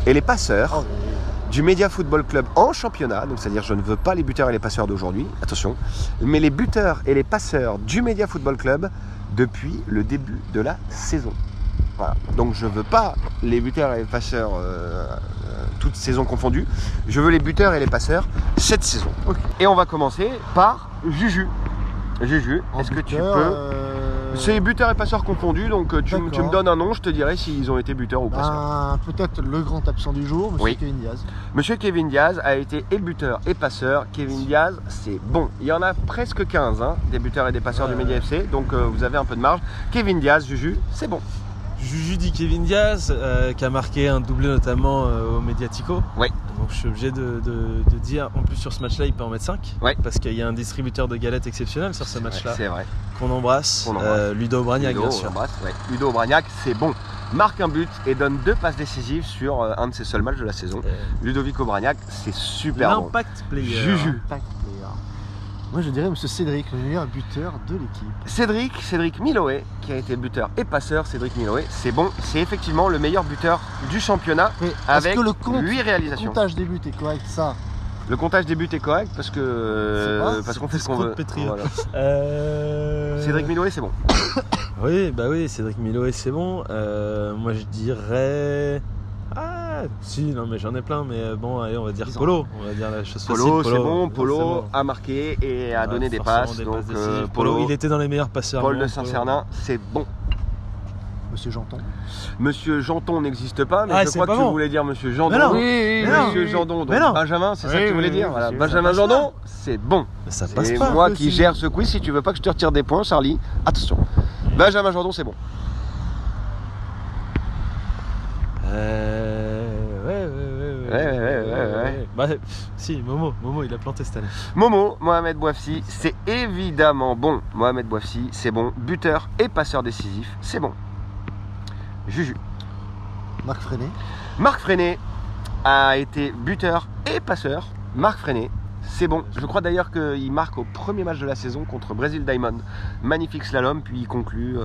Speaker 7: et les passeurs du Media Football Club en championnat. Donc c'est-à-dire, je ne veux pas les buteurs et les passeurs d'aujourd'hui, attention, mais les buteurs et les passeurs du Media Football Club depuis le début de la saison. Voilà. Donc je veux pas les buteurs et les passeurs toutes saisons confondues. Je veux les buteurs et les passeurs cette saison. Et on va commencer par Juju. Juju, est-ce que tu peux... C'est buteurs et passeurs confondus, donc tu me donnes un nom, je te dirai s'ils ont été buteurs ou passeurs.
Speaker 3: Peut-être le grand absent du jour, Monsieur
Speaker 7: Oui.
Speaker 3: Kevin Diaz.
Speaker 7: Monsieur Kevin Diaz a été et buteur et passeur. Kevin Diaz, c'est bon. Il y en a presque 15, hein, des buteurs et des passeurs du Media FC, donc vous avez un peu de marge. Kevin Diaz, Juju, c'est bon.
Speaker 8: Juju dit Kevin Diaz, qui a marqué un doublé notamment au Mediatico.
Speaker 7: Oui.
Speaker 8: Donc je suis obligé de dire, en plus sur ce match-là, il peut en mettre 5.
Speaker 7: Ouais.
Speaker 8: Parce qu'il y a un distributeur de galettes exceptionnel sur ce match-là.
Speaker 7: C'est vrai.
Speaker 8: Qu'on embrasse.
Speaker 7: Qu'on embrasse.
Speaker 8: Ludo Obraniak,
Speaker 7: Ludo,
Speaker 8: bien
Speaker 7: on
Speaker 8: sûr.
Speaker 7: l'embrasse, ouais. Ludo Obraniak, c'est bon. Marque un but et donne 2 passes décisives sur un de ses seuls matchs de la saison. Ludovic Obraniak, c'est super bon.
Speaker 8: L'impact player.
Speaker 7: Juju.
Speaker 3: Impact player. Moi je dirais Monsieur Cédric, le meilleur buteur de l'équipe.
Speaker 7: Cédric Miloé, qui a été buteur et passeur. Cédric Miloé, c'est bon. C'est effectivement le meilleur buteur du championnat
Speaker 3: Mais
Speaker 7: avec
Speaker 3: est-ce que
Speaker 7: 8
Speaker 3: le
Speaker 7: réalisations.
Speaker 3: comptage des buts est correct, ça?
Speaker 7: Le comptage des buts est correct parce qu'on fait ce qu'on
Speaker 8: trop de
Speaker 7: veut.
Speaker 8: pétrir.
Speaker 7: Voilà.
Speaker 8: Euh,
Speaker 7: Cédric Miloé, c'est bon.
Speaker 8: Oui, Cédric Miloé, c'est bon. Moi je dirais. Ah, si, non, mais j'en ai plein, mais bon, allez, on va dire
Speaker 3: Disons.
Speaker 8: Polo. On va dire la chose
Speaker 7: Polo,
Speaker 8: facile.
Speaker 7: c'est bon.
Speaker 8: Ouais,
Speaker 7: Polo
Speaker 8: c'est bon.
Speaker 7: a marqué et a
Speaker 8: Ouais,
Speaker 7: donné des
Speaker 8: forcément
Speaker 7: passes.
Speaker 8: des
Speaker 7: Donc
Speaker 8: passes décisives. Polo,
Speaker 7: Polo,
Speaker 8: il était dans les meilleurs passeurs.
Speaker 7: Paul
Speaker 8: non,
Speaker 7: de
Speaker 8: Polo.
Speaker 7: Saint-Cernin, c'est bon.
Speaker 3: Monsieur Janton.
Speaker 7: Monsieur Janton n'existe pas, mais
Speaker 8: Ah,
Speaker 7: je
Speaker 8: c'est
Speaker 7: crois
Speaker 8: pas
Speaker 7: que tu
Speaker 8: bon.
Speaker 7: voulais dire Monsieur Jandon.
Speaker 8: Mais non.
Speaker 3: Oui,
Speaker 7: Monsieur Jandon, donc
Speaker 8: Mais non.
Speaker 7: Benjamin, c'est ça que
Speaker 3: Oui,
Speaker 7: tu voulais
Speaker 3: oui,
Speaker 7: dire
Speaker 3: oui,
Speaker 7: voilà.
Speaker 3: c'est-
Speaker 7: Benjamin
Speaker 3: ça passe
Speaker 7: Jandon, c'est bon.
Speaker 8: Mais ça passe
Speaker 7: C'est
Speaker 8: pas.
Speaker 7: moi
Speaker 3: Monsieur.
Speaker 7: qui gère ce quiz. Si tu veux pas que je te retire des points, Charlie, attention. Benjamin Jandon, c'est bon. Ouais.
Speaker 8: Bah, si, Momo, il a planté cette année.
Speaker 7: Momo, Mohamed Bouafsi, c'est évidemment bon. Mohamed Bouafsi, c'est bon. Buteur et passeur décisif, c'est bon. Juju.
Speaker 3: Marc Freinet.
Speaker 7: Marc Freinet a été buteur et passeur. Marc Freinet, c'est bon. Je crois d'ailleurs qu'il marque au premier match de la saison contre Brésil Diamond. Magnifique slalom, puis il conclut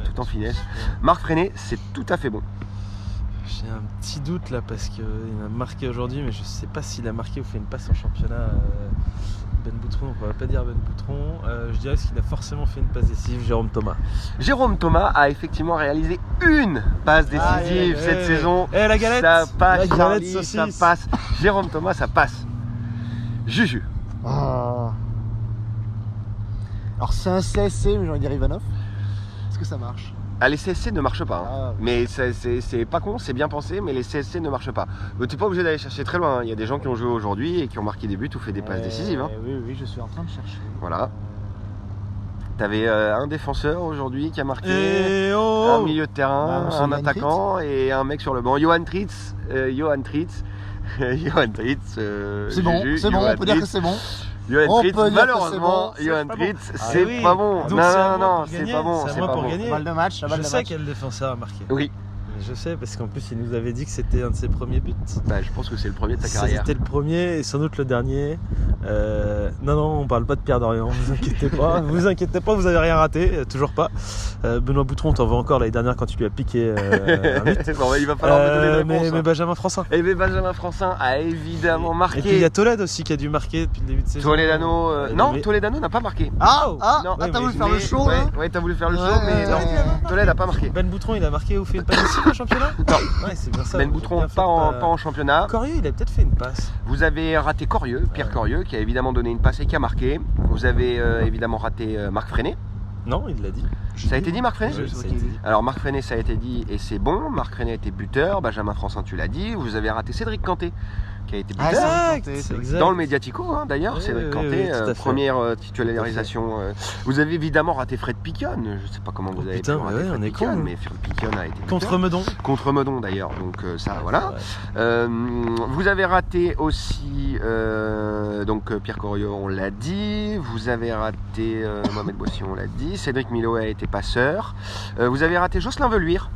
Speaker 7: tout en finesse. Marc Freinet, c'est tout à fait bon.
Speaker 8: J'ai un petit doute là parce qu'il a marqué aujourd'hui, mais je sais pas s'il a marqué ou fait une passe en championnat. Ben Boutron, on va pas dire Ben Boutron. Je dirais qu'il a forcément fait une passe décisive, Jérôme Thomas.
Speaker 7: Jérôme Thomas a effectivement réalisé une passe décisive cette saison.
Speaker 8: Eh, la galette.
Speaker 7: Ça passe,
Speaker 8: La galette
Speaker 7: Charlie,
Speaker 8: saucisse.
Speaker 7: ça passe. Jérôme Thomas, ça passe. Juju.
Speaker 3: Ah. Alors c'est un CSC, mais j'ai envie de dire Ivanov. Est-ce que ça marche?
Speaker 7: Ah, les CSC ne marchent pas. Hein.
Speaker 3: Ah.
Speaker 7: Mais c'est pas con, c'est bien pensé, mais les CSC ne marchent pas. Tu n'es pas obligé d'aller chercher très loin. Il y a des gens qui ont joué aujourd'hui et qui ont marqué des buts ou fait des passes décisives. Hein.
Speaker 3: Oui, je suis en train de chercher.
Speaker 7: Voilà. T'avais un défenseur aujourd'hui qui a marqué,
Speaker 8: Et
Speaker 7: un milieu de terrain,
Speaker 3: Bah,
Speaker 7: un
Speaker 3: Johan
Speaker 7: attaquant et un mec sur le banc. Johan Tritz. Johan Tritz.
Speaker 3: C'est bon, on peut dire que c'est bon.
Speaker 7: Johan
Speaker 3: On
Speaker 7: Tritz,
Speaker 3: peut dire que
Speaker 7: malheureusement,
Speaker 3: c'est bon.
Speaker 7: Johan
Speaker 8: C'est
Speaker 7: Tritz,
Speaker 8: pas bon.
Speaker 7: c'est
Speaker 8: Ah oui.
Speaker 7: pas bon.
Speaker 8: Donc c'est à
Speaker 7: Non,
Speaker 8: moi
Speaker 7: non,
Speaker 8: pour
Speaker 7: c'est
Speaker 8: gagner.
Speaker 7: pas bon.
Speaker 8: C'est à
Speaker 7: C'est
Speaker 8: moi
Speaker 7: pas
Speaker 8: pour
Speaker 7: bon.
Speaker 8: gagner.
Speaker 3: Balle de match, balle
Speaker 8: Je
Speaker 3: de
Speaker 8: sais
Speaker 3: match.
Speaker 8: quel défenseur a marqué.
Speaker 7: Oui,
Speaker 8: Je sais parce qu'en plus il nous avait dit que c'était un de ses premiers buts.
Speaker 7: bah, je pense que c'est le premier de ta carrière.
Speaker 8: C'était le premier et sans doute le dernier. Non, on parle pas de Pierre Dorian, vous inquiétez pas. Vous inquiétez pas, vous avez rien raté, toujours pas. Benoît Boutron, t'en veux encore l'année dernière quand tu lui as piqué un but.
Speaker 7: Bon, bah, il va falloir me donner des réponses.
Speaker 8: Mais Benjamin Francin.
Speaker 7: Et mais Benjamin Francin a évidemment
Speaker 8: Et puis il y
Speaker 7: marqué.
Speaker 8: a Tolède aussi qui a dû marquer depuis le début de saison.
Speaker 7: Toledano, non,
Speaker 8: mais-
Speaker 7: Toledano n'a pas marqué.
Speaker 3: Ah,
Speaker 8: Non,
Speaker 3: t'as voulu faire le show
Speaker 7: ouais,
Speaker 3: là?
Speaker 7: ouais, t'as voulu faire le show,
Speaker 3: Ouais,
Speaker 7: mais
Speaker 3: ouais,
Speaker 7: non,
Speaker 3: ouais.
Speaker 7: Tolède n'a pas marqué.
Speaker 8: Ben Boutron, il a marqué ou fait une passe ici au championnat?
Speaker 7: Non.
Speaker 8: Ouais, c'est bien ça.
Speaker 7: Ben
Speaker 8: donc
Speaker 7: Boutron,
Speaker 8: j'ai bien fait
Speaker 7: pas en,
Speaker 8: de
Speaker 7: pas en championnat.
Speaker 8: Corieux, il a peut-être fait une passe.
Speaker 7: Vous avez raté Corieux, Pierre Corieux, qui a évidemment donné une passe et qui a marqué. Vous avez évidemment raté Marc Freinet.
Speaker 8: Non, il l'a dit.
Speaker 7: Ça a été dit, Marc Freinet?
Speaker 8: Oui, ça a été dit.
Speaker 7: Alors Marc Freinet, ça a été dit et c'est bon. Marc Freinet était buteur. Benjamin Francin, tu l'as dit. Vous avez raté Cédric Canté, qui a été
Speaker 3: Ah,
Speaker 7: buteur.
Speaker 3: c'est
Speaker 8: exact.
Speaker 7: Dans le Mediatico, hein, d'ailleurs,
Speaker 8: Oui,
Speaker 7: Cédric
Speaker 8: oui,
Speaker 7: Canté,
Speaker 8: oui, tout à fait.
Speaker 7: première titularisation. Vous avez évidemment raté Fred Piquion. Je sais pas comment vous avez
Speaker 8: putain,
Speaker 7: pu rater
Speaker 8: ouais,
Speaker 7: Fred
Speaker 8: on est
Speaker 7: Piquion,
Speaker 8: con,
Speaker 7: mais Fred Piquion a été buteur.
Speaker 8: Contre Meudon.
Speaker 7: Contre Meudon d'ailleurs, donc ça voilà.
Speaker 8: Ouais.
Speaker 7: Vous avez raté aussi donc Pierre Corieux, on l'a dit. Vous avez raté Mohamed Boissy, on l'a dit. Cédric Milo a été passeur. Vous avez raté Jocelyn Veluire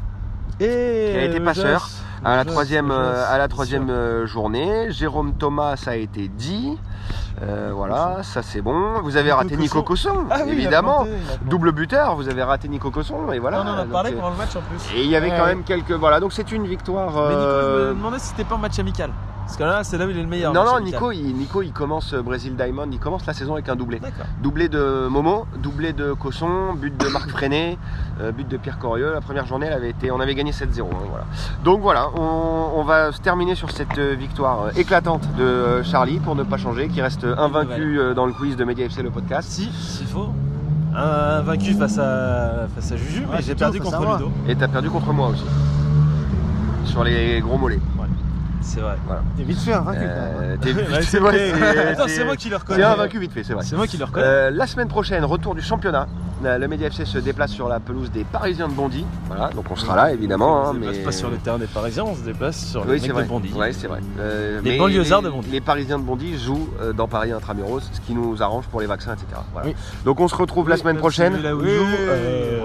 Speaker 8: Et
Speaker 7: qui a été passeur à la troisième
Speaker 8: sûr.
Speaker 7: journée. Jérôme Thomas, ça a été dit. Voilà, ça c'est bon. Vous avez raté Nico Cosson,
Speaker 8: Ah oui,
Speaker 7: évidemment.
Speaker 8: il a planté.
Speaker 7: Double buteur, vous avez raté Nico Cosson et voilà.
Speaker 8: On en a
Speaker 7: Donc,
Speaker 8: parlé pendant le match en plus.
Speaker 7: et il y avait quand
Speaker 3: Ouais.
Speaker 7: même quelques. Voilà, donc c'est une victoire.
Speaker 8: Mais Nico, je me demandais si c'était pas un match amical. Parce que là, c'est là où il est le meilleur.
Speaker 7: Non,
Speaker 8: match
Speaker 7: non,
Speaker 8: amical.
Speaker 7: Nico, il commence Brésil Diamond, il commence la saison avec un doublé.
Speaker 8: D'accord.
Speaker 7: Doublé de Momo, doublé de Cosson, but de Marc Freinet, but de Pierre Corieux. La première journée, on avait gagné 7-0. Hein, voilà. Donc voilà, on va se terminer sur cette victoire éclatante de Charlie, pour ne pas changer, qui reste invaincu dans le quiz de Media FC, le podcast.
Speaker 8: Si, s'il faut. Un vaincu face à Juju, mais j'ai
Speaker 3: surtout
Speaker 8: perdu
Speaker 3: face à
Speaker 8: contre
Speaker 3: moi.
Speaker 8: Ludo.
Speaker 7: Et t'as perdu contre moi aussi. Sur les gros mollets.
Speaker 8: C'est vrai.
Speaker 3: T'es vite fait invaincu quand même.
Speaker 7: T'es-
Speaker 8: Ouais,
Speaker 7: c'est
Speaker 8: c'est
Speaker 7: vrai,
Speaker 8: vrai. Attends,
Speaker 7: c'est-
Speaker 8: c'est moi qui le
Speaker 7: C'est
Speaker 8: reconnais.
Speaker 7: invaincu vite fait, c'est vrai.
Speaker 8: C'est moi qui le reconnais.
Speaker 7: La semaine prochaine, retour du championnat. Le Media FC se déplace sur la pelouse des Parisiens de Bondy. Voilà, donc on sera là évidemment.
Speaker 8: On
Speaker 7: hein,
Speaker 8: se déplace
Speaker 7: mais...
Speaker 8: pas sur le terrain des Parisiens, on se déplace sur les
Speaker 7: Oui, c'est
Speaker 8: mecs
Speaker 7: vrai.
Speaker 8: de Bondy.
Speaker 7: Ouais, c'est vrai.
Speaker 8: Les
Speaker 7: Mais
Speaker 8: banlieusards de Bondy.
Speaker 7: Les Parisiens de Bondy jouent dans Paris Intramuros, ce qui nous arrange pour les vaccins, etc. Voilà.
Speaker 3: Oui.
Speaker 7: Donc on se retrouve la semaine prochaine.
Speaker 8: Là où
Speaker 7: Oui,
Speaker 8: il joue,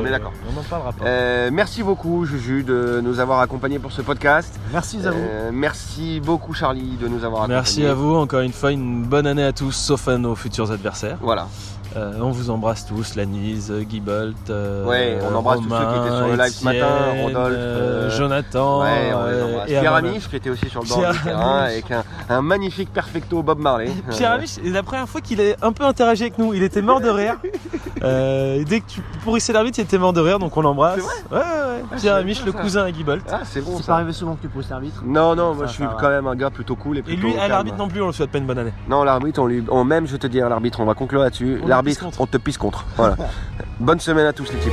Speaker 7: on est d'accord.
Speaker 8: On en parlera pas.
Speaker 7: Merci beaucoup Juju de nous avoir accompagnés pour ce podcast.
Speaker 3: Merci à vous.
Speaker 7: Merci beaucoup Charlie de nous avoir accompagnés.
Speaker 8: Merci à vous, encore une fois, une bonne année à tous, sauf à nos futurs adversaires.
Speaker 7: Voilà.
Speaker 8: On vous embrasse tous, Lanise, Guy Bolt,
Speaker 7: Ouais, on embrasse tous ceux qui étaient sur le live ce matin,
Speaker 8: Étienne,
Speaker 7: Rodolphe,
Speaker 8: Jonathan,
Speaker 7: Ouais, on les embrasse.
Speaker 8: et
Speaker 7: Pierre
Speaker 8: Amanda.
Speaker 7: Amiche qui était aussi sur le bord
Speaker 8: Pierre
Speaker 7: du terrain
Speaker 8: Amiche.
Speaker 7: avec un magnifique perfecto Bob Marley.
Speaker 8: Pierre Amiche, c'est la première fois qu'il a un peu interagi avec nous, il était mort de rire. Dès que tu pourrissais l'arbitre, il était mort de rire, donc on l'embrasse.
Speaker 7: C'est
Speaker 8: Ouais.
Speaker 7: je
Speaker 8: Pierre
Speaker 7: savais
Speaker 8: Amiche,
Speaker 7: pas
Speaker 8: le
Speaker 7: ça.
Speaker 8: cousin à Guy Bolt.
Speaker 7: Ah, c'est bon
Speaker 3: C'est pas
Speaker 7: ça.
Speaker 3: arrivé souvent que tu pousses l'arbitre.
Speaker 7: Non, non, moi
Speaker 3: Ça,
Speaker 7: je suis
Speaker 3: ça va.
Speaker 7: quand même un gars plutôt cool et
Speaker 8: Et
Speaker 7: plutôt
Speaker 8: lui, à
Speaker 7: calme.
Speaker 8: l'arbitre non plus, on le souhaite pas une bonne année.
Speaker 7: Non, l'arbitre, même je vais te dire, l'arbitre, on va conclure là-dessus.
Speaker 8: On le
Speaker 7: L'arbitre,
Speaker 8: pisse contre.
Speaker 7: on te pisse contre. Voilà. Bonne semaine à tous l'équipe.